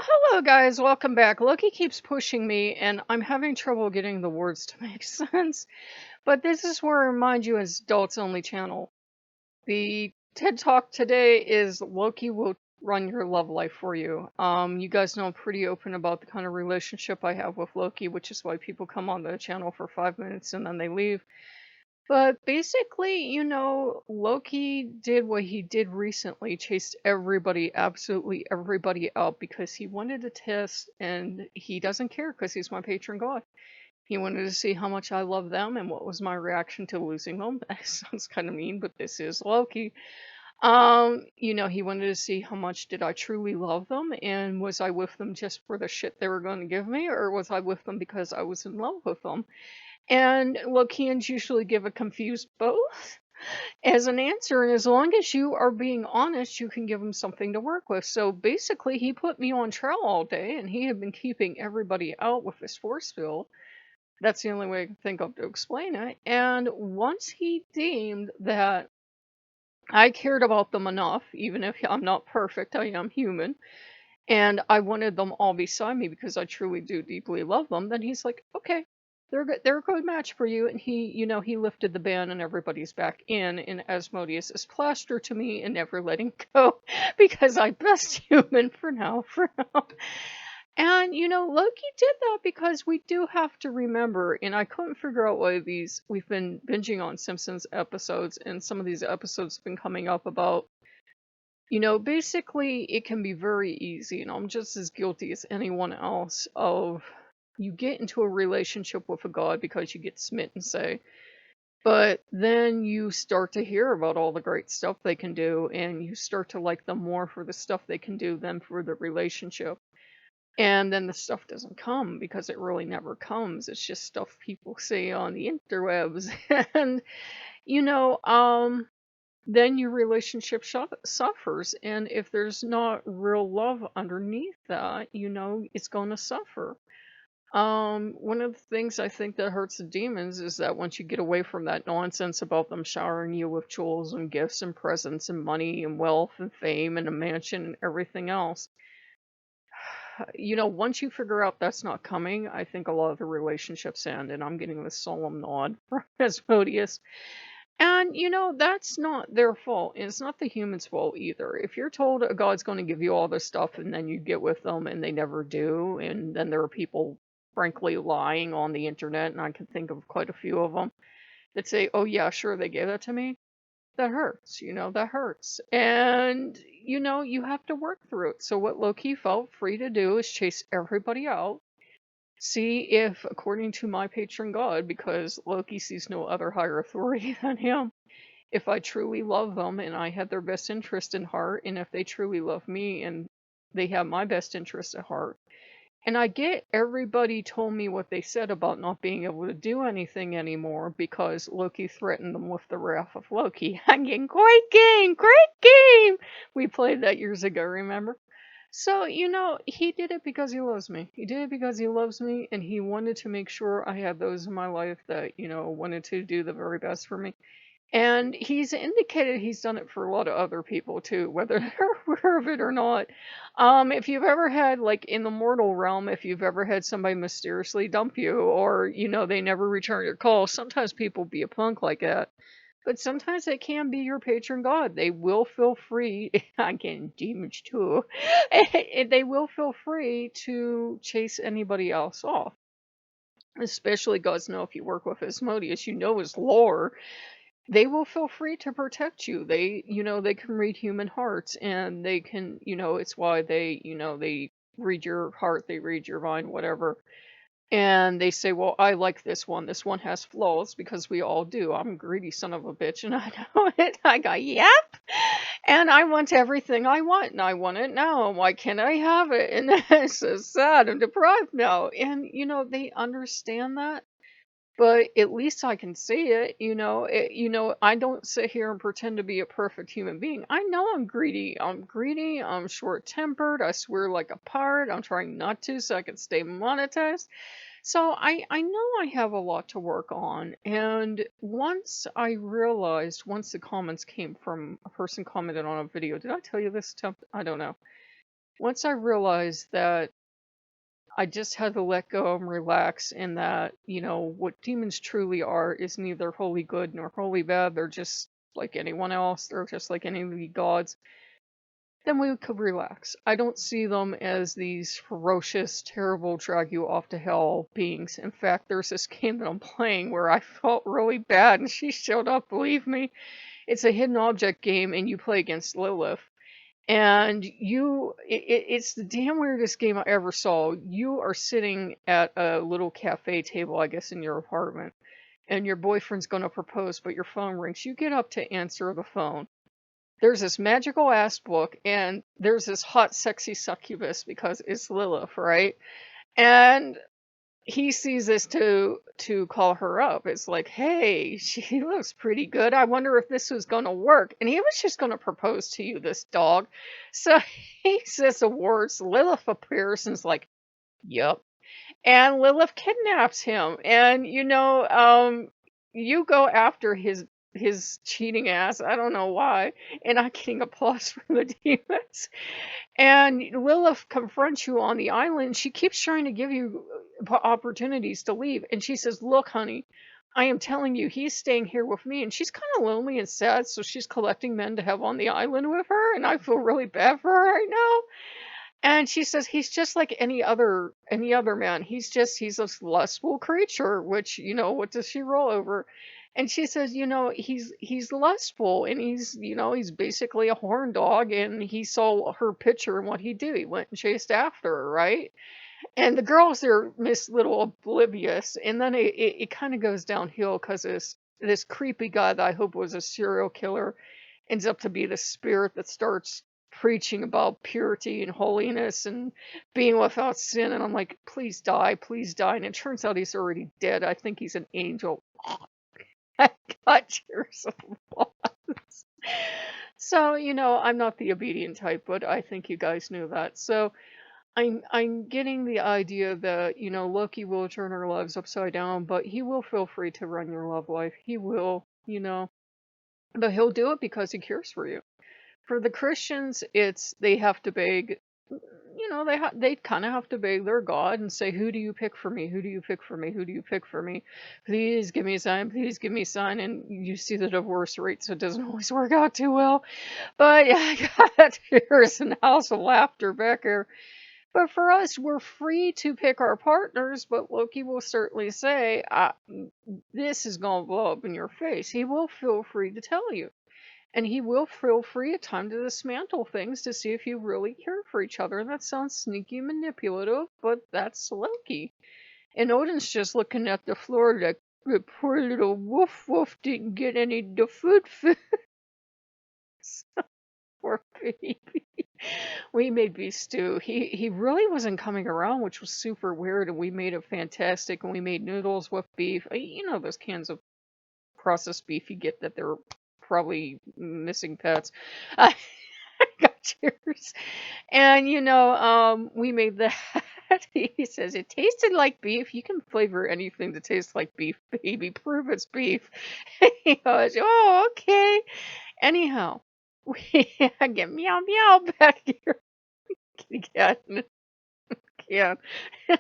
Hello, guys. Welcome back. Loki keeps pushing me, and I'm having trouble getting the words to make sense. But this is where I remind you it's adults only channel. The TED Talk today is Loki will run your love life for you. You guys know I'm pretty open about the kind of relationship I have with Loki, which is why people come on the channel for 5 minutes and then they leave. But basically, Loki did what he did recently, chased everybody, absolutely everybody out because he wanted to test, and he doesn't care because he's my patron god. He wanted to see how much I love them and what was my reaction to losing them. That sounds kind of mean, but this is Loki. He wanted to see how much did I truly love them, and was I with them just for the shit they were going to give me, or was I with them because I was in love with them? And Lokeans usually give a confused both as an answer, and as long as you are being honest, you can give him something to work with. So basically, he put me on trial all day, and he had been keeping everybody out with his force field. That's the only way I can think of to explain it. And once he deemed that I cared about them enough, even if I'm not perfect, I am human, and I wanted them all beside me because I truly do deeply love them, then he's like, okay, they're good, they're a good match for you. And he lifted the ban and everybody's back in, and Asmodeus is plaster to me and never letting go because I'm best human for now. And Loki did that because we do have to remember, and I couldn't figure out why we've been binging on Simpsons episodes, and some of these episodes have been coming up about basically it can be very easy, and I'm just as guilty as anyone else of you get into a relationship with a god because you get smitten, say, but then you start to hear about all the great stuff they can do, and you start to like them more for the stuff they can do than for the relationship. And then the stuff doesn't come because it really never comes. It's just stuff people say on the interwebs. And, you know, um, then your relationship suffers. And if there's not real love underneath that, it's going to suffer. One of the things I think that hurts the demons is that once you get away from that nonsense about them showering you with jewels and gifts and presents and money and wealth and fame and a mansion and everything else, once you figure out that's not coming, I think a lot of the relationships end, and I'm getting this solemn nod from Asmodeus. And, that's not their fault. And it's not the human's fault either. If you're told a god's going to give you all this stuff and then you get with them and they never do, and then there are people, frankly, lying on the internet, and I can think of quite a few of them, that say, oh, yeah, sure, they gave that to me. That hurts, that hurts. And, you have to work through it. So, what Loki felt free to do is chase everybody out, see if, according to my patron god, because Loki sees no other higher authority than him, if I truly love them and I had their best interest in heart, and if they truly love me and they have my best interest at heart. And I get everybody told me what they said about not being able to do anything anymore because Loki threatened them with the wrath of Loki. I'm getting great game, great game. We played that years ago, remember? So, he did it because he loves me. He did it because he loves me, and he wanted to make sure I had those in my life that, wanted to do the very best for me. And he's indicated he's done it for a lot of other people too, whether they're aware of it or not. If you've ever had, like in the mortal realm, if you've ever had somebody mysteriously dump you, or, they never return your call, sometimes people be a punk like that. But sometimes it can be your patron god. They will feel free, again, demons too, they will feel free to chase anybody else off. Especially gods know if you work with Asmodeus, you know his lore, they will feel free to protect you. They can read human hearts, and they can, it's why they read your heart, they read your mind, whatever. And they say, well, I like this one. This one has flaws because we all do. I'm a greedy son of a bitch, and I know it. I go, yep. And I want everything I want, and I want it now. And why can't I have it? And it's so sad. I'm deprived now. And, they understand that, but at least I can see it, I don't sit here and pretend to be a perfect human being. I know I'm greedy. I'm short-tempered. I swear like a pirate. I'm trying not to so I can stay monetized. So I know I have a lot to work on. And once the comments came from a person commented on a video. Did I tell you this? I don't know. Once I realized that I just had to let go and relax, and that, what demons truly are is neither wholly good nor wholly bad. They're just like anyone else. They're just like any of the gods. Then we could relax. I don't see them as these ferocious, terrible, drag you off to hell beings. In fact, there's this game that I'm playing where I felt really bad and she showed up, believe me. It's a hidden object game and you play against Lilith. And it's the damn weirdest game I ever saw. You are sitting at a little cafe table, I guess, in your apartment, and your boyfriend's going to propose, but your phone rings. You get up to answer the phone. There's this magical ass book, and there's this hot, sexy succubus because it's Lilith, right? And he sees this to call her up. It's like, hey, she looks pretty good. I wonder if this was gonna work. And he was just gonna propose to you, this dog. So he says the words. Lilith appears and is like, yep. And Lilith kidnaps him. And you go after his cheating ass. I don't know why. And I'm getting applause from the demons. And Lilith confronts you on the island. She keeps trying to give you opportunities to leave. And she says, look, honey, I am telling you, he's staying here with me. And she's kind of lonely and sad. So she's collecting men to have on the island with her. And I feel really bad for her right now. And she says he's just like any other man. He's a lustful creature, which, what does she roll over? And she says, he's lustful and he's basically a horn dog and he saw her picture and what he did. He went and chased after her, right? And the girls are Miss Little oblivious. And then it kind of goes downhill because this creepy guy that I hope was a serial killer ends up to be the spirit that starts preaching about purity and holiness and being without sin. And I'm like, please die, please die. And it turns out he's already dead. I think he's an angel. I got tears of blood. So, I'm not the obedient type, but I think you guys knew that. So I'm getting the idea that, Loki will turn our lives upside down, but he will feel free to run your love life. He will, but he'll do it because he cares for you. For the Christians, they have to beg, they kind of have to beg their God and say, who do you pick for me? Who do you pick for me? Who do you pick for me? Please give me a sign. Please give me a sign. And you see the divorce rate, so it doesn't always work out too well. But yeah, I got tears and house of laughter back here. But for us, we're free to pick our partners, but Loki will certainly say, this is going to blow up in your face. He will feel free to tell you. And he will feel free at time to dismantle things to see if you really care for each other. And that sounds sneaky and manipulative, but that's Loki. And Odin's just looking at the floor like, the poor little woof didn't get any of the food. Poor baby. We made beef stew. He really wasn't coming around, which was super weird, and we made it fantastic, and we made noodles with beef. Those cans of processed beef you get that they're probably missing pets. I got tears. And we made that. He says it tasted like beef. You can flavor anything that tastes like beef, baby. Prove it's beef. He goes, oh, okay. Anyhow, we get meow meow back here. Kitty cat in the can.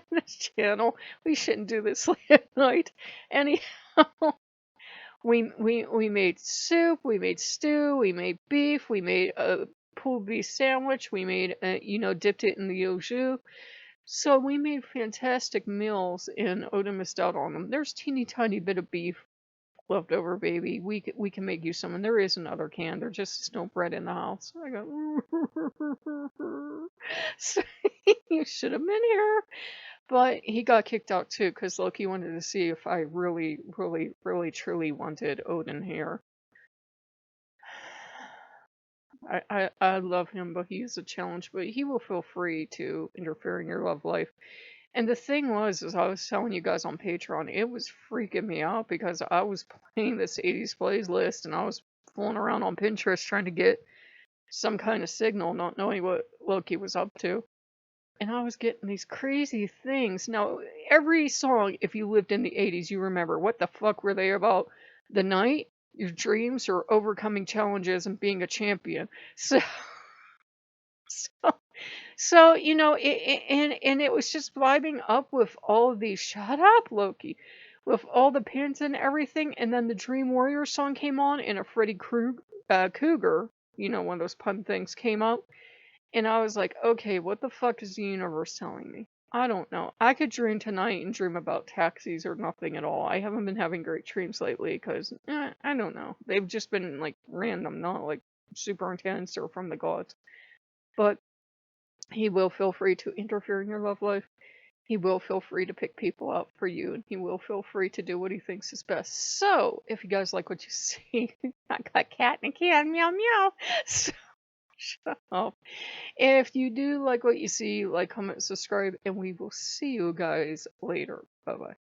This channel. We shouldn't do this late at night. Anyhow. We made soup, we made stew, we made beef, we made a pulled beef sandwich, we made, dipped it in the au jus. So we made fantastic meals, and Odin missed out on them. There's teeny tiny bit of beef left over, baby. We can make you some, and there is another can. There's just no bread in the house. I go, so you should have been here. But he got kicked out too because Loki wanted to see if I really, really, really, truly wanted Odin here. I love him, but he's a challenge. But he will feel free to interfere in your love life. And the thing was, as I was telling you guys on Patreon, it was freaking me out because I was playing this 80s plays list and I was fooling around on Pinterest trying to get some kind of signal, not knowing what Loki was up to. And I was getting these crazy things. Now, every song, if you lived in the 80s, you remember. What the fuck were they about? The night, your dreams, or overcoming challenges and being a champion? So So, and it was just vibing up with all of these, shut up, Loki, with all the pins and everything. And then the Dream Warrior song came on, and a Cougar, one of those pun things came up. And I was like, okay, what the fuck is the universe telling me? I don't know. I could dream tonight and dream about taxis or nothing at all. I haven't been having great dreams lately because, I don't know. They've just been like random, not like super intense or from the gods. But he will feel free to interfere in your love life. He will feel free to pick people out for you, and he will feel free to do what he thinks is best. So, if you guys like what you see, I got cat and a can, meow meow. So, shut up. If you do like what you see, like, comment, subscribe, and we will see you guys later. Bye bye.